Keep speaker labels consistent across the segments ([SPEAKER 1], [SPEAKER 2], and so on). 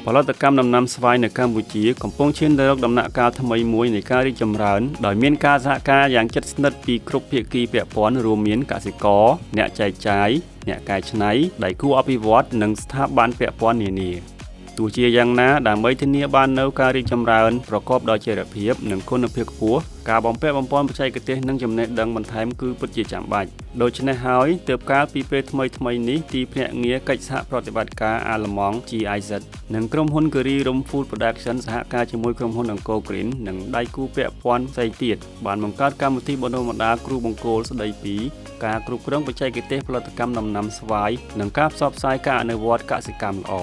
[SPEAKER 1] ផលិតកម្មដំណាំស្វាយនៅកម្ពុជាកំពុងឈានទៅរកដំណាក់កាលថ្មីមួយនៃការរីកចម្រើនដោយមានការសហការយ៉ាងជិតស្និទ្ធពីគ្រប់ភាគីពាក់ព័ន្ធរួមមានកសិករអ្នកចែកចាយអ្នកកែច្នៃដៃគូអភិវឌ្ឍន៍និងស្ថាប័នពាក់ព័ន្ធនានាទោះជាយ៉ាងណាដើម្បីធានាបាននូវការរីកចម្រើនប្រកបដោយចីរភាពនិងគុណភាពខ្ពស់ការបំពាក់បំពន់បច្ចេកទេសនិងចំណេះដឹងបន្ថែមគឺពិតជាចាំបាច់ដូច្នេះហើយទើបកាលពីពេលថ្មីនេះទីភ្នាក់ងារកិច្ចសហប្រតិបត្តិការអាល្លឺម៉ង់ GIZ និងក្រុមហ៊ុន Curry Rum Food Production សហការជាមួយក្រុមហ៊ុន Angkor Green និងដៃគូពាក់ព័ន្ធផ្សេងទៀតបានបង្កើតកម្មវិធីបណ្ដុះបណ្ដាលគ្រូបង្គោលស្ដីពីការគ្រប់គ្រងបច្ចេកទេសផលិតកម្មដំណាំស្វាយនិងការផ្សព្វផ្សាយការអនុវត្តកសិកម្មល្អ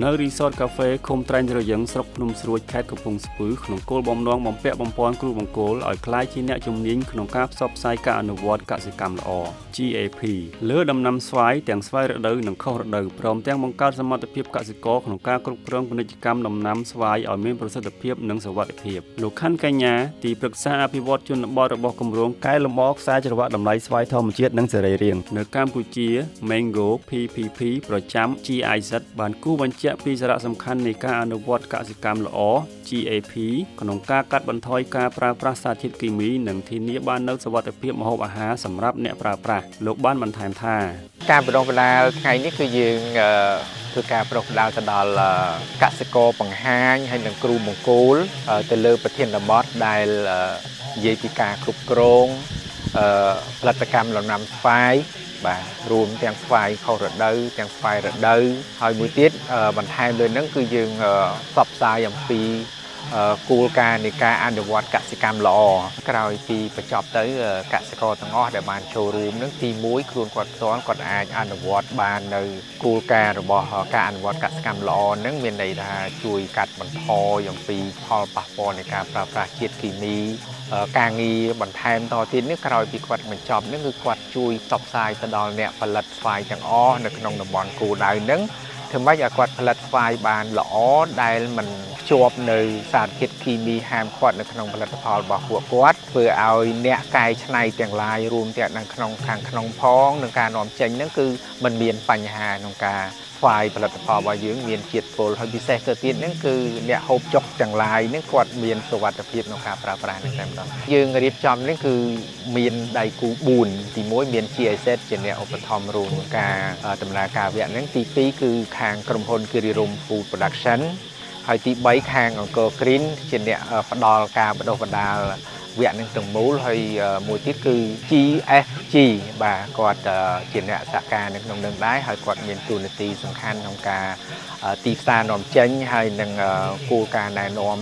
[SPEAKER 1] នៅ Resort Cafe ឃុំត្រែងរយឹងស្រុកភ្នំស្រួចខេត្តកំពង់ស្ពឺក្នុងគោលបំណងបំពាក់បំពន់គ្រូបង្គោលឲ្យក្លាយជាអ្នកជំនាញក្នុងការផ្សព្វផ្សាយការអនុវត្តកសិកម្មល្អ GAP លើដំណាំស្វាយទាំងស្វាយរដូវនិងខុសរដូវព្រមទាំងបង្កើតសមត្ថភាពកសិករក្នុងការគ្រប់គ្រងពាណិជ្ជកម្មដំណាំស្វាយឲ្យមានប្រសិទ្ធភាពនិងសុវត្ថិភាពលោកខណ្ឌកញ្ញាទីប្រឹក្សាអភិវឌ្ឍជនបទរបស់គម្រោងកែលម្អខ្សែច្រវាក់តម្លៃស្វាយធម្មជាតិនិងសរីរាង្គនៅកម្ពុជា Mango PPP ប្រចាំ GIZ បានគូបញ្ជាក់ពីសារៈសំខាន់នៃការអនុវត្តកសិកម្មល្អ GAP ក្នុងការកាត់បន្ថយការប្រើប្រាស់សារធាតុគីមីនិងធានាបាននូវសុវត្ថិភាពម្ហូបអាហារសម្រាប់អ្នកប្រើប្រាស់លោកបានបន្ថែមថា
[SPEAKER 2] ការបណ្ដុះបណ្ដាលថ្ងៃនេះគឺយើងធ្វើការបណ្ដុះបណ្ដាលទៅដល់កសិករបង្ហាញហើយនិងគ្រូបង្គោលទៅលើប្រធានបទដែលនិយាយពីការគ្រប់គ្រងផលិតកម្មដំណាំស្វាយបាទរួមទាំងស្វាយខុសរដូវទាំងស្វាយរដូវហើយមួយទៀតបន្ថែមលើហ្នឹងគឺយើងផ្សព្វផ្សាយអំពីគោលការណ៍នៃការអនុវត្តកសិកម្មល្អក្រោយពីបញ្ចប់ទៅកសិករទាំងអស់ដែលបានចូលរួមនឹងទី1ខ្លួនគាត់ផ្ទាល់គាត់អាចអនុវត្តបាននៅគោលការណ៍របស់ការអនុវត្តកសិកម្មល្អនឹងមានន័យថាជួយកាត់បន្ថយអំពីផលប៉ះពាល់នៃការប្រើប្រាស់ជាតិគីមីការងារបន្ថែមតទៀតនេះក្រោយពីគាត់បញ្ចប់នេះគឺគាត់ជួយផ្សព្វផ្សាយទៅដល់អ្នកផលិតស្វាយទាំងអស់នៅក្នុងតំបន់គោលដៅនឹងធ្វើម៉េចឲ្យគាត់ផលិតស្វាយបានល្អដែលមិនភ្ជាប់នៅសារធាតុគីមីហាមឃាត់នៅក្នុងផលិតផលរបស់ពួកគាត់ធ្វើឲ្យអ្នកកែច្នៃទាំងឡាយរួមទាំងនៅក្នុងខាងក្នុងផងនឹងការនាំចេញហ្នឹងគឺมันមានបញ្ហាក្នុងការស្វាយផលិតផលរបស់យើងមានជាតិពុលហើយពិសេសទៅទៀតហ្នឹងគឺអ្នកហូបចុកទាំងឡាយហ្នឹងគាត់មានសុវត្ថិភាពក្នុងការប្រើប្រាស់ហ្នឹងតែម្ដងយើងរៀបចំនេះគឺមានដៃគូ4ទី1មាន GIZ ជាអ្នកឧបត្ថម្ភរួមការដំណើរការវគ្គហ្នឹងទី2គឺខាងក្រុមហ៊ុន Curry Rum Food Production ហើយទី3ខាង Angkor Green ជាអ្នកផ្ដល់ការបណ្ដុះបណ្ដាលវគ្គនឹងទាំងមូលហើយមួយទៀតគឺ GSG បាទគាត់ជាអ្នកសហការនៅក្នុងនឹងដែរហើយគាត់មានតួនាទីសំខាន់ក្នុងការទីផ្សារនាំចេញហើយនឹងគោលការណ៍ណែនាំ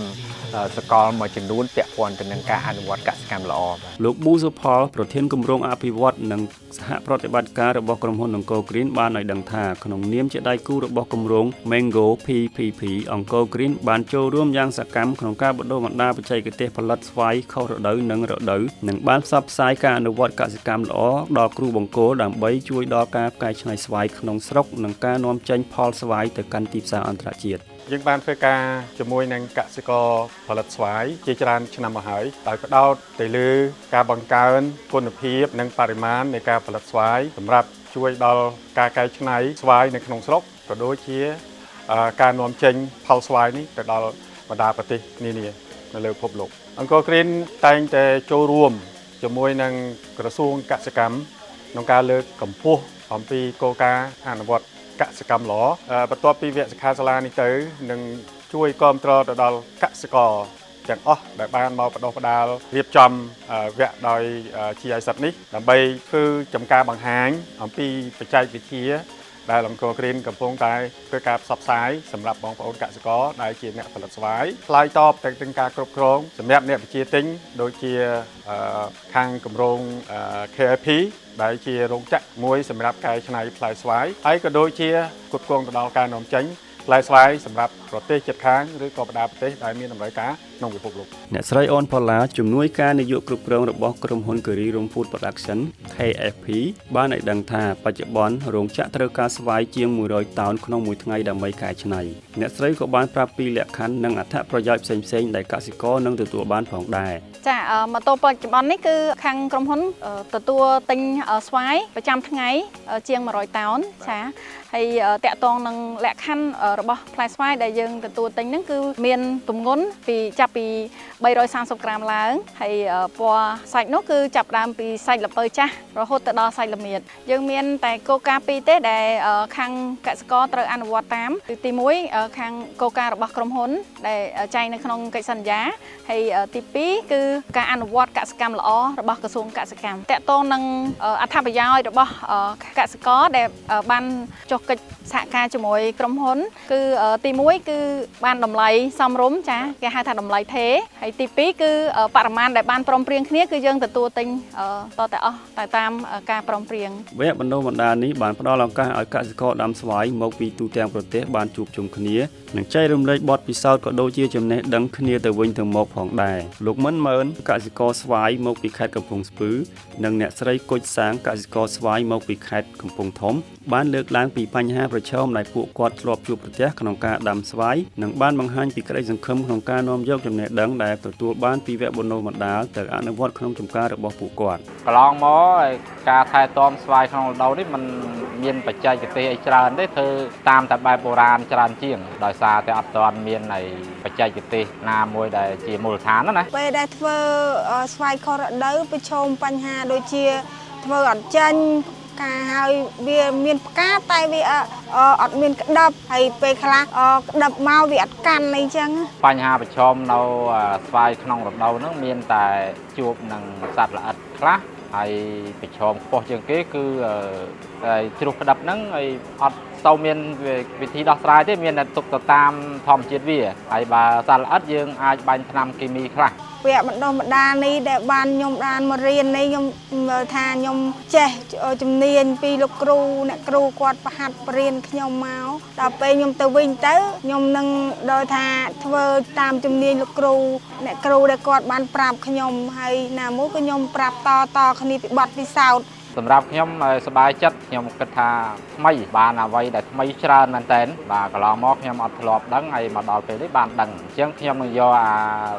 [SPEAKER 2] សកលមួយចំនួនពាក់ព័ន្ធទៅនឹងការអនុវត្តកសិកម្មល្អ
[SPEAKER 1] លោកប៊ូសុផលប្រធានគម្រោងអភិវឌ្ឍនិងសហប្រតិបត្តិការរបស់ក្រុមហ៊ុន Angkor Green បានឲ្យដឹងថាក្នុងនាមជាដៃគូរបស់គម្រោង Mango PPP Angkor Green បានចូលរួមយ៉ាងសកម្មក្នុងការបណ្ដុះបណ្ដាលបច្ចេកទេសផលិតស្វាយខុសរដូវនិងរដូវនិងបានផ្សព្វផ្សាយការអនុវត្តកសិកម្មល្អដល់គ្រូបង្គោលដើម្បីជួយដល់ការកែច្នៃស្វាយក្នុងស្រុកនិងការនាំចេញផលស្វាយទៅកាន់ទីផ្សារអន្តរជាតិ
[SPEAKER 3] យើងបានធ្វើការជាមួយនឹងកសិករផលិតស្វាយជាច្រើនឆ្នាំមកហើយដោយផ្ដោតទៅលើការបង្កើនគុណភាពនិងបរិមាណនៃការផលិតស្វាយសម្រាប់ជួយដល់ការកែច្នៃស្វាយនៅក្នុងស្រុកក៏ដូចជាការនាំចេញផលស្វាយនេះទៅដល់បណ្ដាប្រទេសនានានៅលើពិភពលោក Angkor Green តែងតែចូលរួមជាមួយនឹងក្រសួងកសិកម្មក្នុងការលើកកម្ពស់អំពីគោលការណ៍អនុវត្តកសិកម្មល្អបន្ទាប់ពីវគ្គសិក្ខាសាលានេះទៅនឹងជួយគាំទ្រទៅដល់កសិករទាំងអស់ដែលបានមកបណ្ដុះបណ្ដាលរៀបចំវគ្គដោយ GIZ នេះដើម្បីធ្វើចំការបង្ហាញអំពីបច្ចេកវិទ្យាដែល Angkor Green កំពុងតែធ្វើការផ្សព្វផ្សាយសម្រាប់បងប្អូនកសិករដែលជាអ្នកផលិតស្វាយឆ្លើយតបទៅនឹងការគ្រប់គ្រងសម្រាប់អ្នកវិជាទិញដូចជាខាងគម្រោង KFP ដែលជារោងចក្រមួយសម្រាប់កែច្នៃផ្លែស្វាយហើយក៏ដូចជាគ្រប់គ្រងទៅដល់ការនាំចេញផ្លែស្វាយសម្រាប់ប្រទេសជិតខាងឬក៏បណ្ដាប្រទេសដែលមានតម្រូវការ ក្នុងពិភពលោក
[SPEAKER 1] អ្នកស្រីអូនផល្លាជំនួយការនាយកគ្រប់គ្រងរបស់ក្រុមហ៊ុន Curry Room Food Production KFP បានឲ្យដឹងថាបច្ចុប្បន្នរោងចក្រត្រូវការស្វាយជាង100តោនក្នុងមួយថ្ងៃដើម្បីកែច្នៃអ្នកស្រីក៏បានប្រាប់ពីលក្ខខណ្ឌនិងអត្ថប្រយោជន៍ផ្សេងៗដែលកសិករនឹងទទួលបានផងដែរ
[SPEAKER 4] ចាម៉ូតូបច្ចុប្បន្ននេះគឺខាងក្រុមហ៊ុនទទួលទិញស្វាយប្រចាំថ្ងៃជាង100តោនចាហើយតាក់ទងនឹងលក្ខខណ្ឌរបស់ផ្លែស្វាយដែលយើងទទួលទិញហ្នឹងគឺមានទម្ងន់ចាប់ពី330ក្រាមឡើងហើយពណ៌សាច់នោះគឺចាប់ដើមពីសាច់ល្ពៅចាស់រហូតទៅដល់សាច់ល្មៀតយើងមានតែគោលការណ៍ពីរទេដែលខាងកសិករត្រូវអនុវត្តតាមគឺទី1ខាងគោលការណ៍របស់ក្រុមហ៊ុនដែលចែងនៅក្នុងកិច្ចសន្យាហើយទី2គឺការអនុវត្តកសិកម្មល្អរបស់ក្រសួងកសិកម្មតាក់ទងនឹងអត្ថប្រយោជន៍របស់កសិករដែលបានចុះកិច្ចសហការជាមួយក្រុមហ៊ុនគឺទី1គឺបានតម្លៃសមរម្យចាគេហៅថាតម្លៃថេរហើយទី2គឺបរិមាណដែលបានព្រមព្រៀងគ្នាគឺយើងទទួលទិញតតែអស់តែតាមការព្រមព្រៀង
[SPEAKER 1] វគ្គបណ្ដុះបណ្ដាលនេះបានផ្ដល់ឱកាសឲ្យកសិករដាំស្វាយមកពីទូទាំងប្រទេសបានជួបជុំគ្នានិងចែករំលែកបទពិសោធន៍ក៏ដូចជាចំណេះដឹងគ្នាទៅវិញទៅមកផងដែរលោកមិនមើលកសិករស្វាយមកពីខេត្តកំពង់ស្ពឺនិងអ្នកស្រីគុជសាងកសិករស្វាយមកពីខេត្តកំពង់ធំបានលើកឡើងពីបញ្ហាប្រឈមដែលពួកគាត់ធ្លាប់ជួបប្រទះក្នុងការដាំស្វាយនិងបានបង្ហាញពីក្តីសង្ឃឹមក្នុងការនាំយកចំណេះដឹងដែលទទួលបានពីវគ្គបណ្ដុះបណ្ដាលទៅអនុវត្តក្នុងចម្ការរបស់ពួកគាត់
[SPEAKER 2] កន្លងមកការថែទាំស្វាយក្នុងរដូវនេះมันមានបច្ចេកទេសអីច្រើនទេធ្វើតាមតែបែបបុរាណច្រើនជាងដោយសារតែអត់ទាន់មាននៃបច្ចេកទេសណាមួយដែលជាមូលដ្ឋានណា
[SPEAKER 5] ពេលដែលធ្វើស្វាយខុសរដូវប្រឈមបញ្ហាដូចជាធ្វើអត់ចាញ់ការហើយវាមានផ្កាតែវាអត់មានក្តាប់ហើយពេលខ្លះក្តាប់មកវាអត់កាន់អីចឹង
[SPEAKER 2] បញ្ហាប្រឈមនៅស្វាយក្នុងរដូវហ្នឹងមានតែជួបនឹងសត្វល្អិតខ្លះហើយប្រឈមខ្ពស់ជាងគេគឺជ្រុះក្តាប់ហ្នឹងហើយអត់ទៅមានវិធីដោះស្រាយទេមានតែទុកទៅតាមធម្មជាតិវាហើយបើសត្វល្អិតយើងអាចបាញ់ថ្នាំគីមីខ្លះ
[SPEAKER 5] វគ្គបណ្ដុះបណ្ដាលនេះដែលបានខ្ញុំបានមករៀននេះខ្ញុំថាខ្ញុំចេះជំនាញពីលោកគ្រូអ្នកគ្រូគាត់ប្រហាត់បរៀនខ្ញុំមកដល់ពេលខ្ញុំទៅវិញទៅខ្ញុំនឹងដល់ថាធ្វើតាមជំនាញលោកគ្រូអ្នកគ្រូដែលគាត់បានប្រាប់ខ្ញុំហើយណាមួយក៏ខ្ញុំប្រាប់តគ្នាពីបទពិសោធន៍
[SPEAKER 2] សម្រាប់ខ្ញុំសប្បាយចិត្តខ្ញុំគិតថាថ្មីបានអ្វីដែលថ្មីច្រើនមែនតើបាទកន្លងមកខ្ញុំអត់ធ្លាប់ដឹងហើយមកដល់ពេលនេះបានដឹងអញ្ចឹងខ្ញុំនឹងយក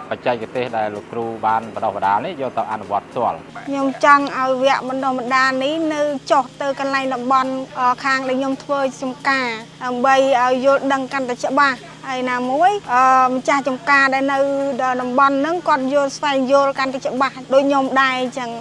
[SPEAKER 2] បច្ចេកទេសដែលលោកគ្រូបានបណ្ដុះបណ្ដាលនេះយកទៅអនុវត្តផ្ទាល់
[SPEAKER 5] ខ្ញុំចង់ឲ្យវគ្គបណ្ដុះបណ្ដាលនេះនៅចុះទៅកន្លែងតំបន់ខាងដែលខ្ញុំធ្វើចំការដើម្បីឲ្យយល់ដឹងកាន់តែច្បាស់ហើយណាមួយម្ចាស់ចំការដែលនៅតំបន់ហ្នឹងគាត់យល់ស្វែងយល់កាន់តែច្បាស់ដូចខ្ញុំដែរអញ្ចឹង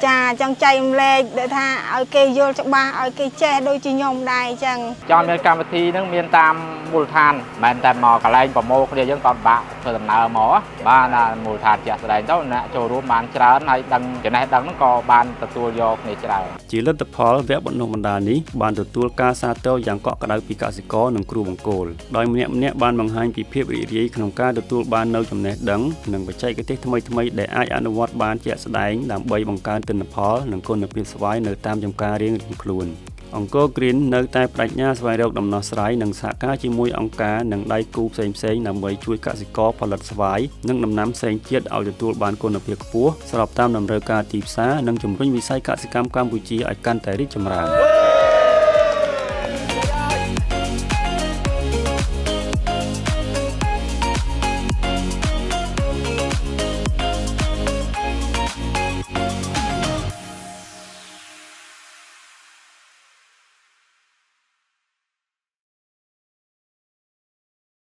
[SPEAKER 5] ចាចង់ចែករំលែកដែលថាឲ្យគេយល់ច្បាស់ឲ្យគេចេះដូចជាខ្ញុំដែរអញ្ចឹង
[SPEAKER 2] ចង់មានកម្មវិធីហ្នឹងមានតាមមូលដ្ឋានមិនមែនតែមកកន្លែងប្រមូលគ្នាយើងក៏បាក់ធ្វើដំណើរមកបានមូលដ្ឋានជាក់ស្ដែងទៅអ្នកចូលរួមបានច្រើនហើយដឹងចំណេះដឹងហ្នឹងក៏បានទទួលយកគ្នាច្រើន
[SPEAKER 1] ជាលទ្ធផលវគ្គបណ្ដុះបណ្ដាលនេះបានទទួលការសាទរយ៉ាងកក់ក្ដៅពីកសិករនិងគ្រូបង្គោលដោយម្នាក់ៗបានបង្ហាញពីភាពរីករាយក្នុងការទទួលបាននូវចំណេះដឹងនិងបច្ចេកទេសថ្មីៗដែលអាចអនុវត្តបានជាក់ស្ដែងដើម្បីបង្កើនទិន្នផលនិងគុណភាពស្វាយនៅតាមចម្ការរៀងៗខ្លួនអង្គរ Green នៅតែបដិញ្ញាស្វែងរកដំណោះស្រាយនិងសហការជាមួយអង្គការនិងដៃគូផ្សេងៗដើម្បីជួយកសិករផលិតស្វាយនិងដំណាំផ្សេងទៀតឲ្យទទួលបានគុណភាពខ្ពស់ស្របតាមតម្រូវការទីផ្សារនិងជំរុញវិស័យកសិកម្មកម្ពុជាឲ្យកាន់តែរីកចម្រើន